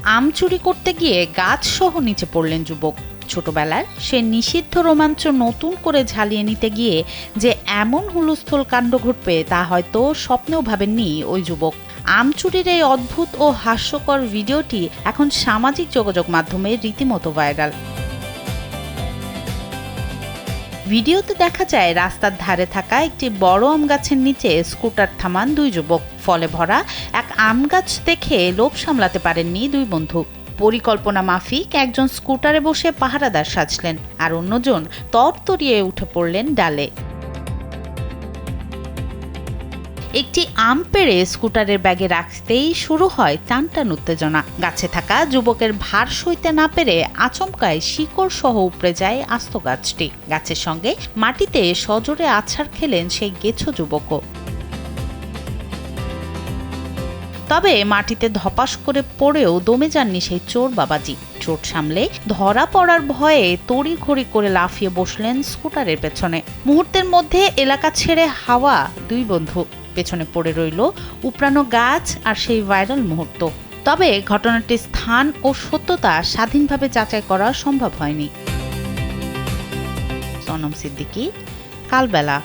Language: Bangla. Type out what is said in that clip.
আম চুরি করতে গিয়ে গাছ সহ নিচে পড়লেন যুবক। ছোটবেলার সে নিষিদ্ধ রোমাঞ্চ নতুন করে ঝালিয়ে নিতে গিয়ে যে এমন হুলস্থুল কাণ্ড ঘটবে তা হয়তো স্বপ্নেও ভাবেননি ওই যুবক। আম চুরির এই অদ্ভুত ও হাস্যকর ভিডিওটি এখন সামাজিক যোগাযোগ মাধ্যমে রীতিমতো ভাইরাল। ভিডিওতে দেখা যায় রাস্তার ধারে থাকা একটি বড় আম গাছের নিচে স্কুটার থামান দুই যুবক। ফলে ভরা এক আম গাছ দেখে লোভ সামলাতে পারেননি দুই বন্ধু। পরিকল্পনা মাফিক একজন স্কুটারে বসে পাহারাদার সাজলেন, আর অন্যজন তরতরিয়ে উঠে পড়লেন ডালে। একটি আম পেড়ে স্কুটারের ব্যাগে রাখতেই শুরু হয় টানটান উত্তেজনা। গাছে থাকা যুবকের ভার সইতে না পেরে আচমকায় শিকড় সহ উপড়ে যায় আস্ত গাছটি। গাছের সঙ্গে মাটিতে সজোরে আছাড় খেলেন সেই গেছো যুবকও। তবে মাটিতে ধপাস করে পড়েও দমে যাননি সেই চোর বাবাজি। চোট সামলে ধরা পড়ার ভয়ে তড়িঘড়ি করে লাফিয়ে বসলেন স্কুটারের পেছনে। মুহূর্তের মধ্যে এলাকা ছেড়ে হাওয়া দুই বন্ধু। পেছনে পড়ে রইল উপড়ানো গাছ আর সেই ভাইরাল মুহূর্ত। তবে ঘটনাটির স্থান ও সত্যতা স্বাধীনভাবে যাচাই করা সম্ভব হয়নি। সনম সিদ্দিকী, কালবেলা।